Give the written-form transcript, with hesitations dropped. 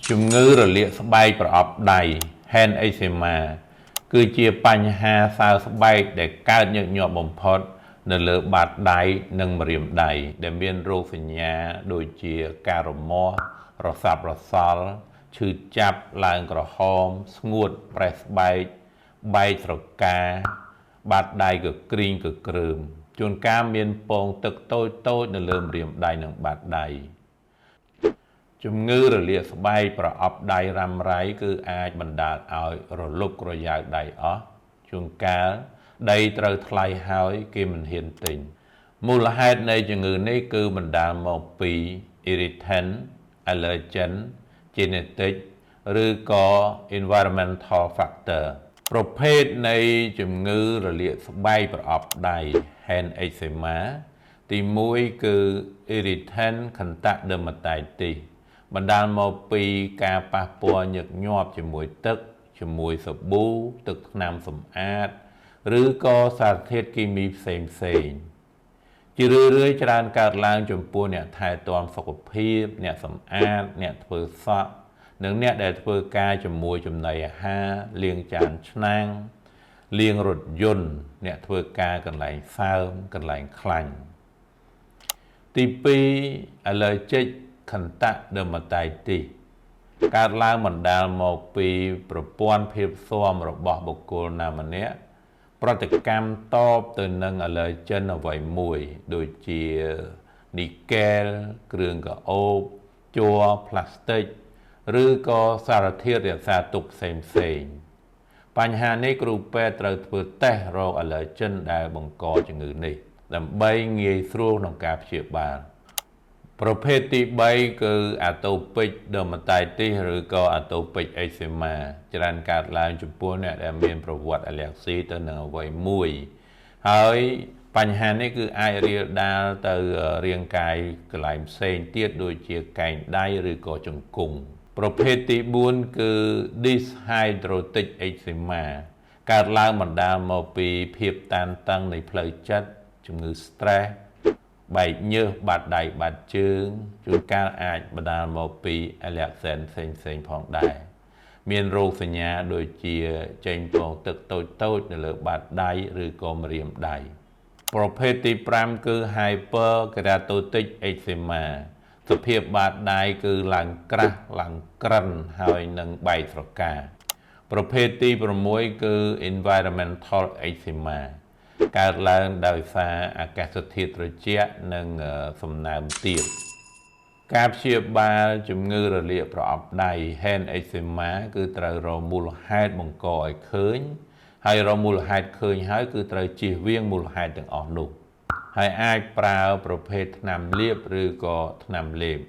ជំងឺរលាកស្បែកប្រអប់ដៃ hand eczema គឺជាបញ្ហាសើស្បែកដែលកើតញឹកញាប់បំផុតនៅលើបាតដៃនិងម្រាមដៃដែលមានរោគសញ្ញាដូចជាការរមាស់រសាប់រសល់ឈឺចាប់ឡើងក្រហមស្ងួតប្រេះស្បែកបែកស្រកាបាតដៃក៏ក្រៀងក៏គ្រើមជួនកាលមានពងទឹកតូចនៅលើម្រាមដៃនិងបាតដៃជំងឺរលាកស្បែកប្រអប់ដៃរ៉ាំរ៉ៃគឺអាចបណ្ដាលឲ្យរលុករយ៉ាវដៃអស់ជួនកាលដីត្រូវថ្លៃហើយគេមិនហ៊ានទិញមូលហេតុនៃជំងឺនេះគឺបណ្ដាលមកពី irritant allergen genetic ឬក៏ environmental factor ប្រភេទនៃជំងឺរលាកស្បែកប្រអប់ដៃ hand eczema ទី1គឺ irritant contact dermatitis បណ្ដាលមកពីការប៉ះពាល់ញឹកញាប់ជាមួយទឹកជាមួយសាប៊ូទឹកថ្នាំសម្អាតឬក៏សារធាតុគីមីផ្សេងជារឿយៗច្រើនកើតឡើងចំពោះអ្នកថែទាំសុខភាពអ្នកសម្អាតអ្នកធ្វើសក់និងអ្នកដែលធ្វើការជាមួយចំណីអាហារលាងចានឆ្នាំងលាងរថយន្តអ្នកធ្វើការកន្លែងសើមកន្លែងខ្លាញ់ទី2 allergic contact dermatitis កើតឡើងបណ្ដាលមកពីប្រព័ន្ធភាពស៊ាំរបស់បុគ្គលណាម្នាក់ប្រតិកម្មតបទៅនឹង allergen អ្វីមួយដូចជានីកែលគ្រឿងក្រអូបជ័រផ្លាស្ទិកឬក៏សារធាតុរក្សាទុកផ្សេងបញ្ហានេះគ្រូពេទ្យត្រូវធ្វើតេស្តរក allergen ដែលបង្កជំងឺនេះដើម្បីងាយស្រួលក្នុងការព្យាបាលប្រភេទទី3គឺ atopic dermatitis ឬក៏ atopic eczema ច្រើនកើតឡើងចំពោះអ្នកដែលមានប្រវត្តិអាឡែហ្ស៊ីទៅនឹងអ្វីមួយហើយបញ្ហានេះគឺអាចរាលដាលទៅរាងកាយកន្លែងផ្សេងទៀតដូចជាកែងដៃឬក៏ជង្គង់ប្រភេទទី4គឺ dyshydrotic eczema កើតឡើងបណ្ដាលមកពីភាពតានតឹងនៃផ្លូវចិត្តជំងឺ stressបែកញើសបាត់ដៃបាត់ជើងជួនកាលអាចបណ្ដាលមកពីអាឡែហ្សែនផ្សេងផងដែរមានរោគសញ្ញាដូចជាចេញពងទឹកតូចនៅលើបាតដៃឬក៏ម្រាមដៃប្រភេទទី5គឺ hyperkeratotic eczema សភាពបាតដៃគឺឡើងក្រាស់ឡើងក្រិនហើយនឹងបែកស្រកាប្រភេទទី6គឺ environmental eczema កើតឡើងដោយសារអាកាសធាតុត្រជាក់និងសំណើមទាបការព្យាបាលជំងឺរលាកប្រអប់ដៃ hand eczema គឺត្រូវរកមូលហេតុបង្កឲ្យឃើញហើយរកមូលហេតុឃើញហើយគឺត្រូវជៀសវាងមូលហេតុទាំងអស់នោះហើយអាចប្រើប្រភេទថ្នាំលាបឬក៏ថ្នាំលេប